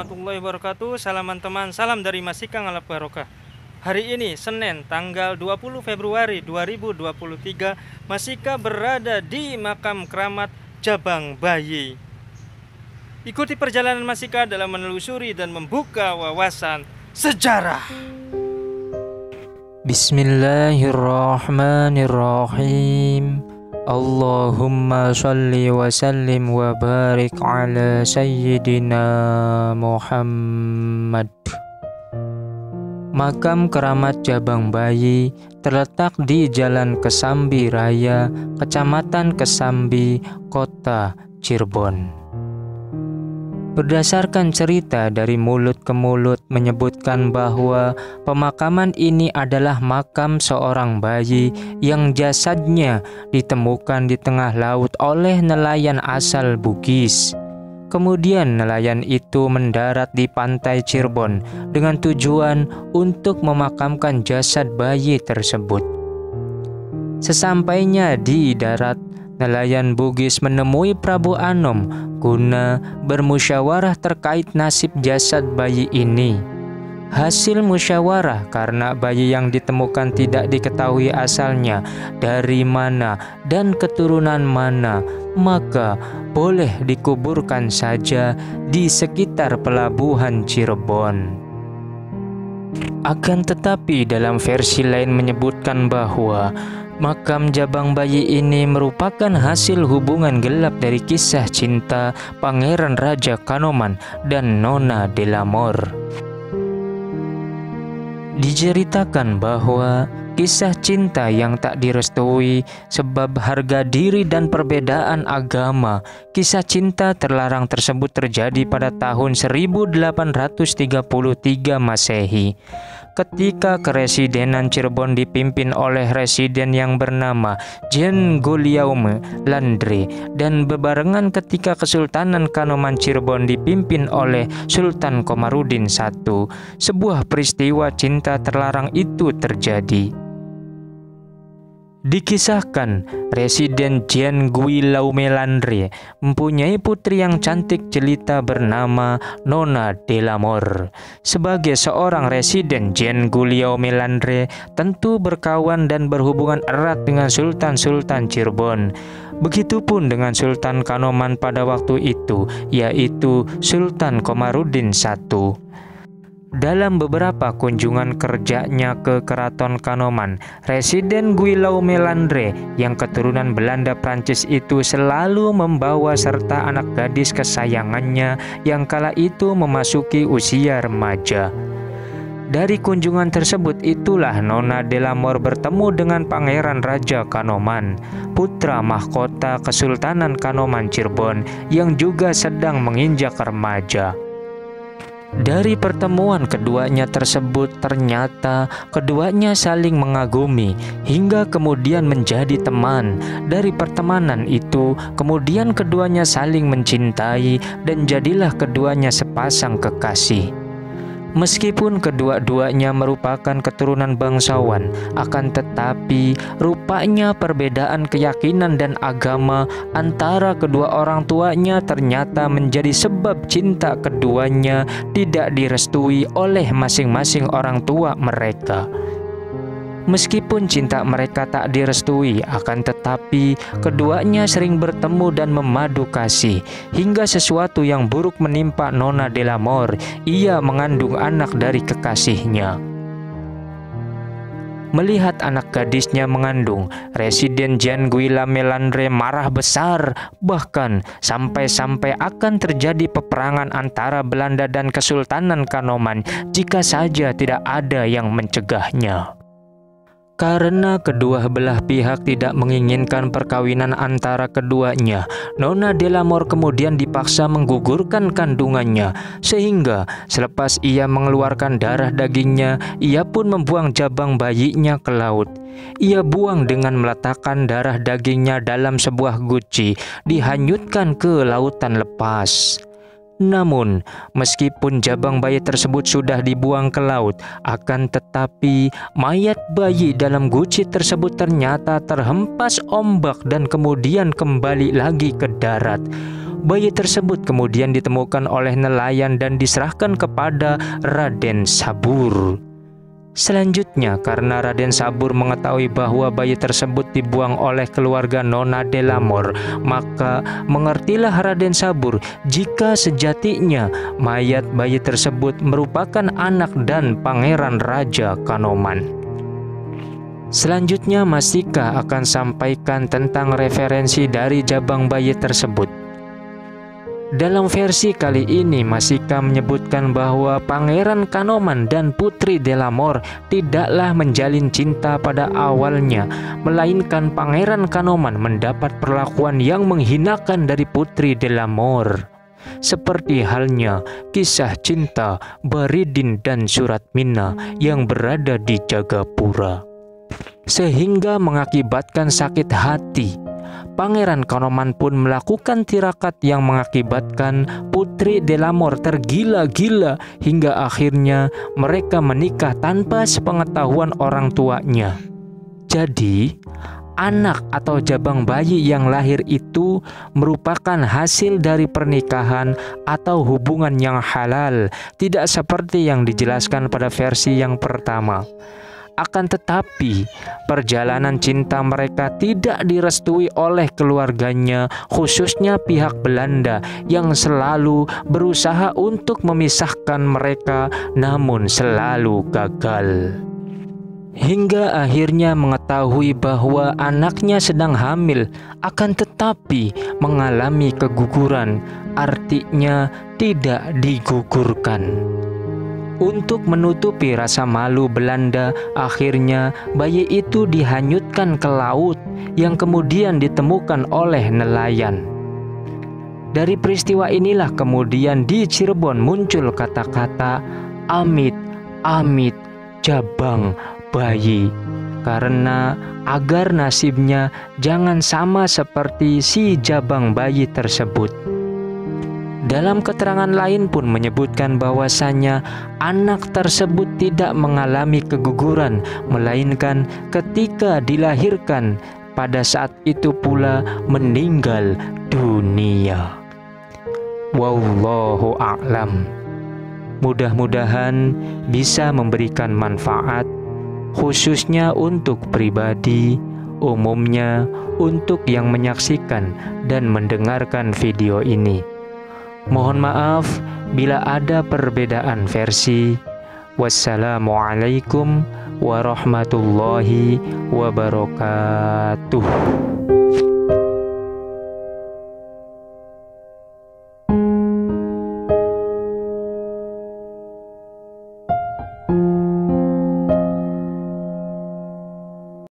warahmatullahi wabarakatuh. Salam teman, salam dari Mas Ikang ala barokah. Hari ini Senin tanggal 20 Februari 2023, Mas Ika berada di makam keramat Jabang Bayi. Ikuti perjalanan Mas Ika dalam menelusuri dan membuka wawasan sejarah. Bismillahirrahmanirrahim. Allahumma sholli wa sallim wa barik ala sayyidina Muhammad. Makam keramat Jabang Bayi terletak di Jalan Kesambi Raya, Kecamatan Kesambi, Kota Cirebon. Berdasarkan cerita dari mulut ke mulut menyebutkan bahwa pemakaman ini adalah makam seorang bayi yang jasadnya ditemukan di tengah laut oleh nelayan asal Bugis. Kemudian nelayan itu mendarat di pantai Cirebon dengan tujuan untuk memakamkan jasad bayi tersebut. Sesampainya di darat, nelayan Bugis menemui Prabu Anom guna bermusyawarah terkait nasib jasad bayi ini. Hasil musyawarah, karena bayi yang ditemukan tidak diketahui asalnya dari mana dan keturunan mana, maka boleh dikuburkan saja di sekitar pelabuhan Cirebon. Akan tetapi dalam versi lain menyebutkan bahwa makam Jabang Bayi ini merupakan hasil hubungan gelap dari kisah cinta Pangeran Raja Kanoman dan Nona Delamor. Diceritakan bahwa kisah cinta yang tak direstui sebab harga diri dan perbedaan agama. Kisah cinta terlarang tersebut terjadi pada tahun 1833 Masehi. Ketika Keresidenan Cirebon dipimpin oleh residen yang bernama Jean Guillaume Landry, dan bebarengan ketika Kesultanan Kanoman Cirebon dipimpin oleh Sultan Komarudin I, sebuah peristiwa cinta terlarang itu terjadi. Dikisahkan, Residen Jean Guillaume Landry mempunyai putri yang cantik jelita bernama Nona Delamor. Sebagai seorang residen, Jean Guillaume Landry tentu berkawan dan berhubungan erat dengan Sultan-Sultan Cirebon. Begitupun dengan Sultan Kanoman pada waktu itu, yaitu Sultan Komarudin I. Dalam beberapa kunjungan kerjanya ke Keraton Kanoman, Residen Guillaume Landry yang keturunan Belanda Prancis itu selalu membawa serta anak gadis kesayangannya yang kala itu memasuki usia remaja. Dari kunjungan tersebut itulah Nona Delamor bertemu dengan Pangeran Raja Kanoman, putra mahkota Kesultanan Kanoman Cirebon yang juga sedang menginjak remaja. Dari pertemuan keduanya tersebut ternyata keduanya saling mengagumi hingga kemudian menjadi teman. Dari pertemanan itu kemudian keduanya saling mencintai dan jadilah keduanya sepasang kekasih. Meskipun kedua-duanya merupakan keturunan bangsawan, akan tetapi rupanya perbedaan keyakinan dan agama antara kedua orang tuanya ternyata menjadi sebab cinta keduanya tidak direstui oleh masing-masing orang tua mereka. Meskipun cinta mereka tak direstui, akan tetapi keduanya sering bertemu dan memadu kasih, hingga sesuatu yang buruk menimpa Nona Delamor. Ia mengandung anak dari kekasihnya. Melihat anak gadisnya mengandung, Residen Jean Guillaume Landry marah besar, bahkan sampai-sampai akan terjadi peperangan antara Belanda dan Kesultanan Kanoman jika saja tidak ada yang mencegahnya. Karena kedua belah pihak tidak menginginkan perkawinan antara keduanya, Nona Delamor kemudian dipaksa menggugurkan kandungannya, sehingga selepas ia mengeluarkan darah dagingnya, ia pun membuang jabang bayinya ke laut. Ia buang dengan meletakkan darah dagingnya dalam sebuah guci, dihanyutkan ke lautan lepas. Namun, meskipun jabang bayi tersebut sudah dibuang ke laut, akan tetapi mayat bayi dalam guci tersebut ternyata terhempas ombak dan kemudian kembali lagi ke darat. Bayi tersebut kemudian ditemukan oleh nelayan dan diserahkan kepada Raden Sabur. Selanjutnya, karena Raden Sabur mengetahui bahwa bayi tersebut dibuang oleh keluarga Nona Delamor, maka mengertilah Raden Sabur jika sejatinya mayat bayi tersebut merupakan anak dan pangeran Raja Kanoman. Selanjutnya, Masika akan sampaikan tentang referensi dari jabang bayi tersebut. Dalam versi kali ini, Masika menyebutkan bahwa Pangeran Kanoman dan Putri Delamor tidaklah menjalin cinta pada awalnya, melainkan Pangeran Kanoman mendapat perlakuan yang menghinakan dari Putri Delamor. Seperti halnya kisah cinta Baridin dan Suratmina yang berada di Jagapura, sehingga mengakibatkan sakit hati. Pangeran Kanoman pun melakukan tirakat yang mengakibatkan Putri Delamor tergila-gila hingga akhirnya mereka menikah tanpa sepengetahuan orang tuanya. Jadi, anak atau jabang bayi yang lahir itu merupakan hasil dari pernikahan atau hubungan yang halal, tidak seperti yang dijelaskan pada versi yang pertama. Akan tetapi, perjalanan cinta mereka tidak direstui oleh keluarganya, khususnya pihak Belanda yang selalu berusaha untuk memisahkan mereka, namun selalu gagal. Hingga akhirnya mengetahui bahwa anaknya sedang hamil, akan tetapi mengalami keguguran, artinya tidak digugurkan. Untuk menutupi rasa malu Belanda, akhirnya bayi itu dihanyutkan ke laut yang kemudian ditemukan oleh nelayan. Dari peristiwa inilah kemudian di Cirebon muncul kata-kata amit, amit, jabang bayi, karena agar nasibnya jangan sama seperti si jabang bayi tersebut. Dalam keterangan lain pun menyebutkan bahwasannya anak tersebut tidak mengalami keguguran, melainkan ketika dilahirkan pada saat itu pula meninggal dunia. Wallahu a'lam. Mudah-mudahan bisa memberikan manfaat, khususnya untuk pribadi, umumnya untuk yang menyaksikan dan mendengarkan video ini. Mohon maaf bila ada perbedaan versi. Wassalamualaikum warahmatullahi wabarakatuh.